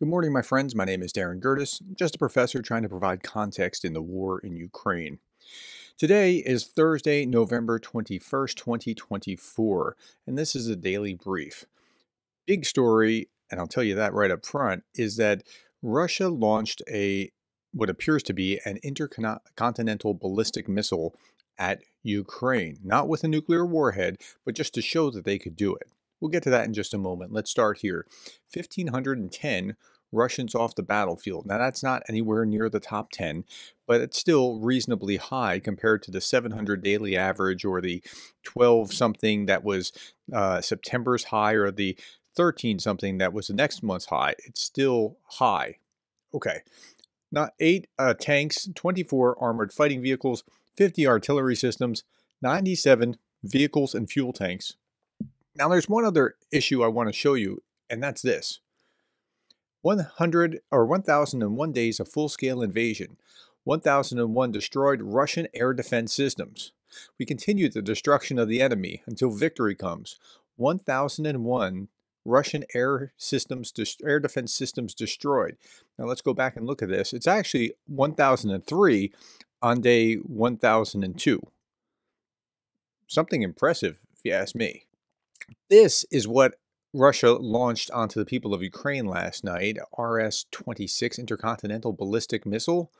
Good morning, my friends. My name is Gerdes, just a professor trying to provide context in the war in Ukraine. Today is Thursday, November 21st, 2024, and this is a daily brief. Big story, and I'll tell you that right up front, is that Russia launched what appears to be an intercontinental ballistic missile at Ukraine, not with a nuclear warhead, but just to show that they could do it. We'll get to that in just a moment. Let's start here. 1,510 Russians off the battlefield. Now, that's not anywhere near the top 10, but it's still reasonably high compared to the 700 daily average or the 12 something that was September's high or the 13 something that was the next month's high. It's still high. Okay. Now, 8 tanks, 24 armored fighting vehicles, 50 artillery systems, 97 vehicles and fuel tanks. Now, there's one other issue I want to show you, and that's this. 1,001 days of full-scale invasion. 1,001 destroyed Russian air defense systems. We continue the destruction of the enemy until victory comes. 1,001 Russian air defense systems destroyed. Now let's go back and look at this. It's actually 1,003 on day 1,002. Something impressive, if you ask me. This is what Russia launched onto the people of Ukraine last night, RS-26 intercontinental ballistic missile.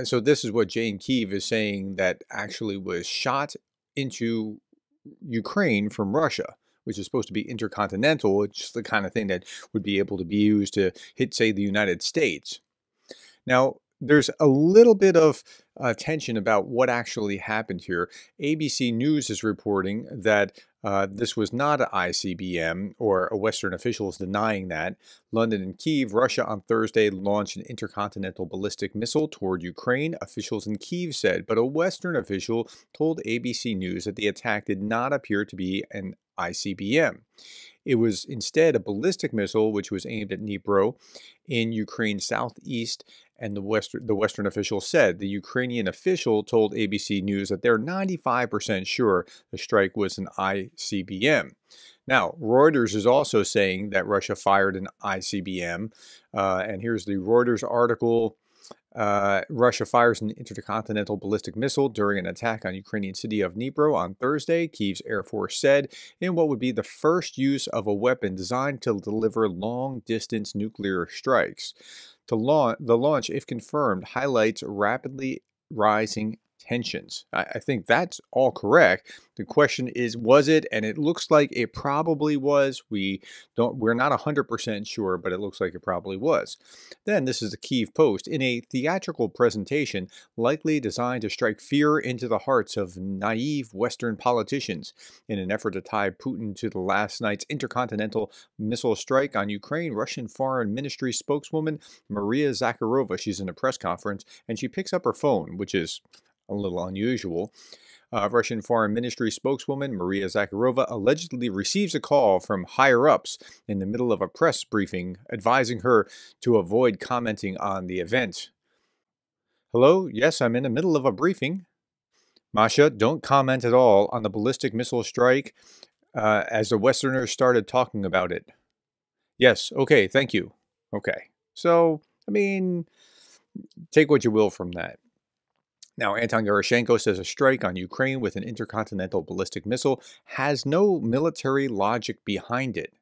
So this is what Jane Kiev is saying that actually was shot into Ukraine from Russia, which is supposed to be intercontinental. It's the kind of thing that would be able to be used to hit, say, the United States. Now, there's a little bit of tension about what actually happened here. ABC News is reporting that this was not an ICBM, or a Western official is denying that. London and Kyiv, Russia on Thursday launched an intercontinental ballistic missile toward Ukraine, officials in Kyiv said, but a Western official told ABC News that the attack did not appear to be an ICBM. It was instead a ballistic missile which was aimed at Dnipro in Ukraine's southeast, and the Western official said. The Ukrainian official told ABC News that they're 95% sure the strike was an ICBM. Now, Reuters is also saying that Russia fired an ICBM, and here's the Reuters article. Russia fires an intercontinental ballistic missile during an attack on Ukrainian city of Dnipro on Thursday, Kyiv's Air Force said, in what would be the first use of a weapon designed to deliver long-distance nuclear strikes. The launch, if confirmed, highlights rapidly rising tensions. I think that's all correct. The question is, was it? And it looks like it probably was. We're not 100% sure, but it looks like it probably was. Then this is the Kyiv Post. In a theatrical presentation likely designed to strike fear into the hearts of naive Western politicians in an effort to tie Putin to the last night's intercontinental missile strike on Ukraine, Russian Foreign Ministry spokeswoman Maria Zakharova, she's in a press conference, and she picks up her phone, which is a little unusual. Russian Foreign Ministry spokeswoman Maria Zakharova allegedly receives a call from higher-ups in the middle of a press briefing, advising her to avoid commenting on the event. Hello? Yes, I'm in the middle of a briefing. Masha, don't comment at all on the ballistic missile strike as the Westerners started talking about it. Yes, okay, thank you. Okay, so, I mean, take what you will from that. Now, Anton Gerashenko says a strike on Ukraine with an intercontinental ballistic missile has no military logic behind it.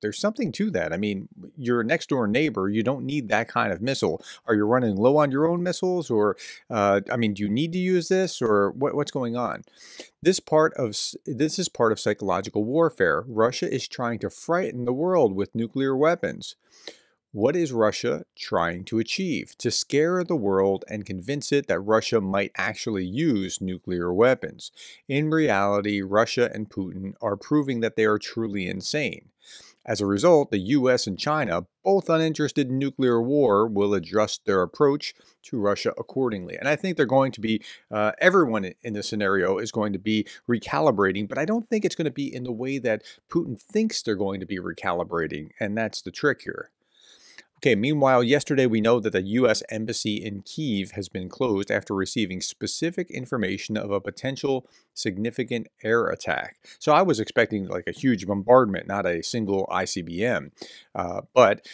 There's something to that. I mean, your next door neighbor, you don't need that kind of missile. Are you running low on your own missiles? Or, I mean, do you need to use this? Or what's going on? This is part of psychological warfare. Russia is trying to frighten the world with nuclear weapons. What is Russia trying to achieve? To scare the world and convince it that Russia might actually use nuclear weapons. In reality, Russia and Putin are proving that they are truly insane. As a result, the US and China, both uninterested in nuclear war, will adjust their approach to Russia accordingly. And I think they're going to be, everyone in this scenario is going to be recalibrating, but I don't think it's going to be in the way that Putin thinks they're going to be recalibrating, and that's the trick here. Okay, meanwhile, yesterday we know that the U.S. Embassy in Kyiv has been closed after receiving specific information of a potential significant air attack. So I was expecting like a huge bombardment, not a single ICBM. But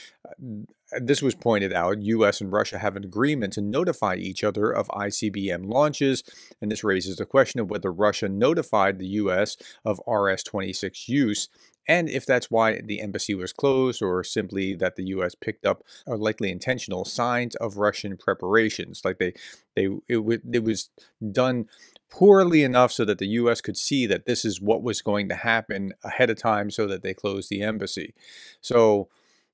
this was pointed out. U.S. and Russia have an agreement to notify each other of ICBM launches, and this raises the question of whether Russia notified the U.S. of RS-26 use, and if that's why the embassy was closed, or simply that the U.S. picked up likely intentional signs of Russian preparations, like it was done poorly enough so that the U.S. could see that this is what was going to happen ahead of time, so that they closed the embassy. So,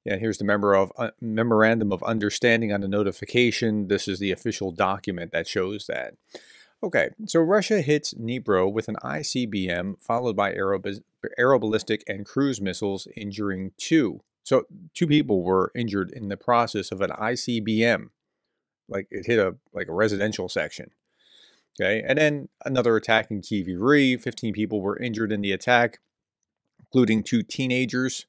yeah, here's the memorandum of understanding on the notification. This is the official document that shows that. Okay, so Russia hits Dnipro with an ICBM, followed by aeroballistic and cruise missiles, injuring two. So 2 people were injured in the process of an ICBM, like it hit a residential section. Okay, and then another attack in Kyiv. 15 people were injured in the attack, including 2 teenagers.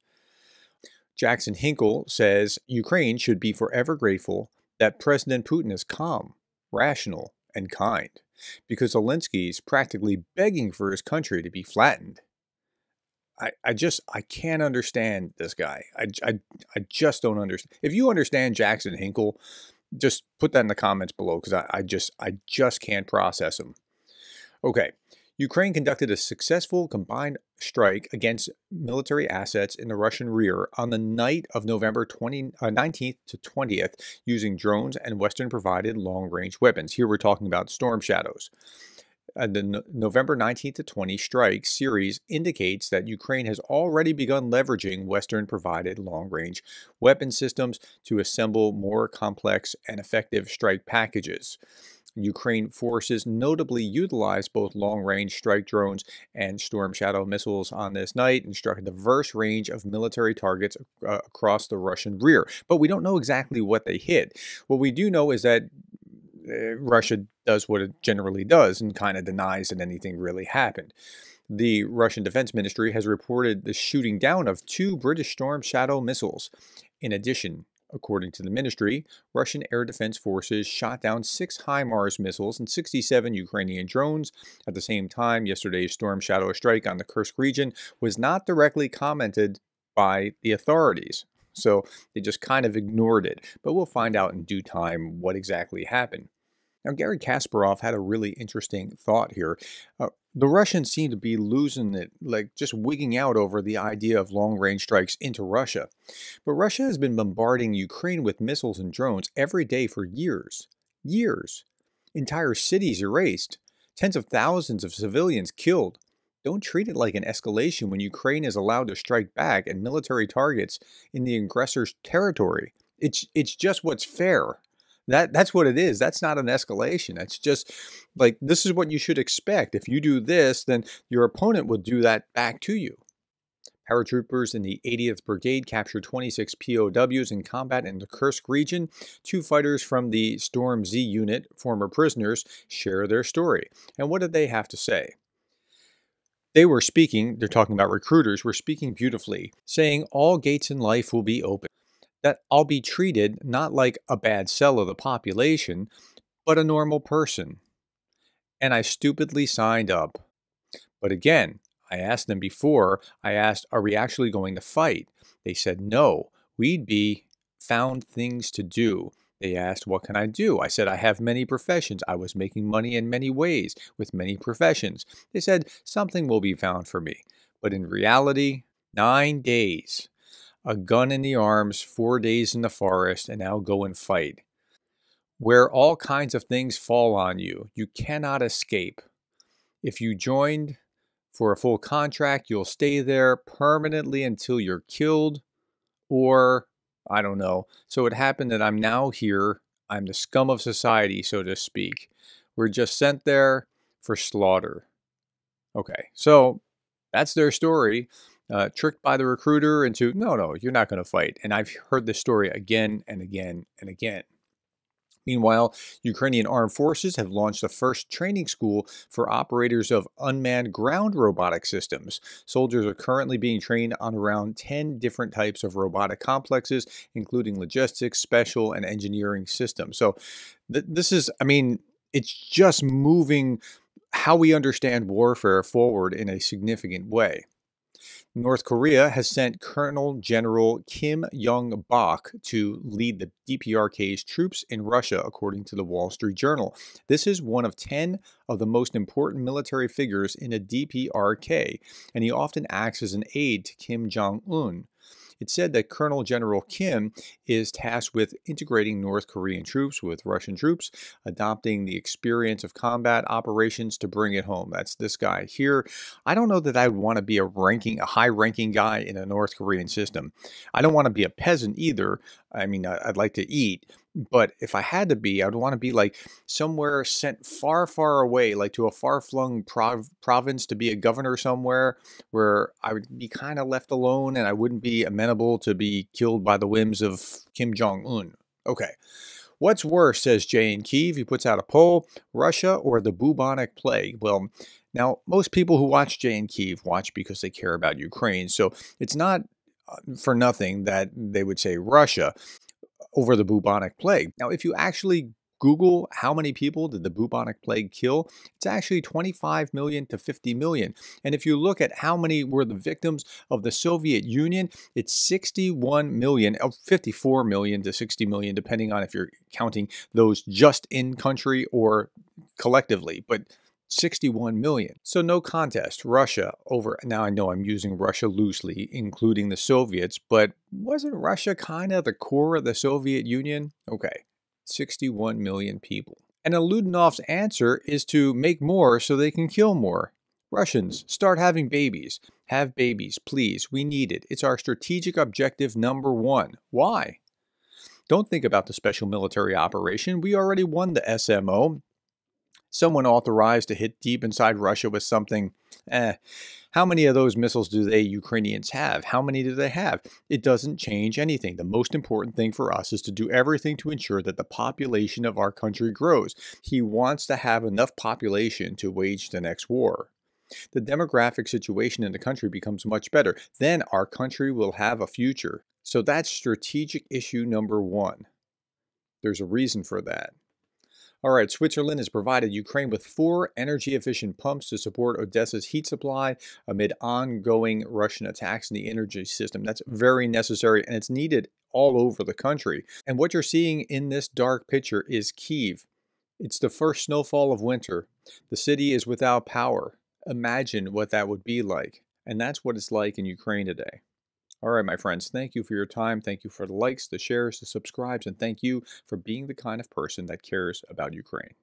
Jackson Hinkle says Ukraine should be forever grateful that President Putin is calm, rational, and kind, because Zelensky's practically begging for his country to be flattened. I can't understand this guy. I just don't understand. If you understand Jackson Hinkle, just put that in the comments below, because I just can't process him. Okay. Ukraine conducted a successful combined strike against military assets in the Russian rear on the night of November 19th to 20th using drones and Western-provided long-range weapons. Here we're talking about Storm Shadows. The November 19th to 20 strike series indicates that Ukraine has already begun leveraging Western-provided long-range weapon systems to assemble more complex and effective strike packages. Ukraine forces notably utilized both long-range strike drones and Storm Shadow missiles on this night and struck a diverse range of military targets across the Russian rear. But we don't know exactly what they hit. What we do know is that Russia does what it generally does and kind of denies that anything really happened. The Russian Defense Ministry has reported the shooting down of 2 British Storm Shadow missiles. In addition, according to the ministry, Russian air defense forces shot down 6 HIMARS missiles and 67 Ukrainian drones. At the same time, yesterday's Storm Shadow strike on the Kursk region was not directly commented by the authorities, so they just kind of ignored it. But we'll find out in due time what exactly happened. Now, Garry Kasparov had a really interesting thought here. The Russians seem to be losing it, like just wigging out over the idea of long-range strikes into Russia. But Russia has been bombarding Ukraine with missiles and drones every day for years. Years. Entire cities erased. Tens of thousands of civilians killed. Don't treat it like an escalation when Ukraine is allowed to strike back at military targets in the aggressor's territory. It's just what's fair. That's what it is. That's not an escalation. That's just like, this is what you should expect. If you do this, then your opponent will do that back to you. Paratroopers in the 80th Brigade captured 26 POWs in combat in the Kursk region. 2 fighters from the Storm Z unit, former prisoners, share their story. And what did they have to say? They were speaking, they're talking about recruiters, were speaking beautifully, saying all gates in life will be open. That I'll be treated not like a bad cell of the population, but a normal person. And I stupidly signed up. But again, I asked them before, are we actually going to fight? They said no, we'd be found things to do. They asked, what can I do? I said, I have many professions. I was making money in many ways with many professions. They said, something will be found for me. But in reality, 9 days. A gun in the arms, 4 days in the forest, and now go and fight. Where all kinds of things fall on you, you cannot escape. If you joined for a full contract, you'll stay there permanently until you're killed, or I don't know. So it happened that I'm now here. I'm the scum of society, so to speak. We're just sent there for slaughter. Okay, so that's their story. Tricked by the recruiter into, no, you're not going to fight. And I've heard this story again and again and again. Meanwhile, Ukrainian armed forces have launched the first training school for operators of unmanned ground robotic systems. Soldiers are currently being trained on around 10 different types of robotic complexes, including logistics, special, and engineering systems. So, this is, I mean, it's just moving how we understand warfare forward in a significant way. North Korea has sent Colonel General Kim Young-bok to lead the DPRK's troops in Russia, according to the Wall Street Journal. This is one of 10 of the most important military figures in a DPRK, and he often acts as an aide to Kim Jong-un. It said that Colonel General Kim is tasked with integrating North Korean troops with Russian troops, adopting the experience of combat operations to bring it home. That's this guy here. I don't know that I would want to be a high-ranking guy in a North Korean system. I don't want to be a peasant either. I mean, I'd like to eat, but if I had to be, I'd want to be like somewhere sent far, far away, like to a far-flung province to be a governor somewhere where I would be kind of left alone and I wouldn't be amenable to be killed by the whims of Kim Jong-un. Okay. What's worse, says Jay in Kyiv. He puts out a poll, Russia or the bubonic plague? Well, now, most people who watch Jay in Kyiv watch because they care about Ukraine, so it's not for nothing that they would say Russia over the bubonic plague. Now, if you actually Google how many people did the bubonic plague kill, it's actually 25 million to 50 million. And if you look at how many were the victims of the Soviet Union, it's 61 million, 54 million to 60 million, depending on if you're counting those just in country or collectively. But 61 million. So no contest. Russia over, now I know I'm using Russia loosely, including the Soviets, but wasn't Russia kind of the core of the Soviet Union? Okay, 61 million people. And Aludinov's answer is to make more so they can kill more. Russians, start having babies. Have babies, please. We need it. It's our strategic objective number one. Why? Don't think about the special military operation. We already won the SMO. Someone authorized to hit deep inside Russia with something. How many of those missiles do they Ukrainians have? How many do they have? It doesn't change anything. The most important thing for us is to do everything to ensure that the population of our country grows. He wants to have enough population to wage the next war. The demographic situation in the country becomes much better. Then our country will have a future. So that's strategic issue number one. There's a reason for that. All right, Switzerland has provided Ukraine with 4 energy-efficient pumps to support Odessa's heat supply amid ongoing Russian attacks in the energy system. That's very necessary, and it's needed all over the country. And what you're seeing in this dark picture is Kyiv. It's the first snowfall of winter. The city is without power. Imagine what that would be like. And that's what it's like in Ukraine today. All right, my friends, thank you for your time. Thank you for the likes, the shares, the subscribes, and thank you for being the kind of person that cares about Ukraine.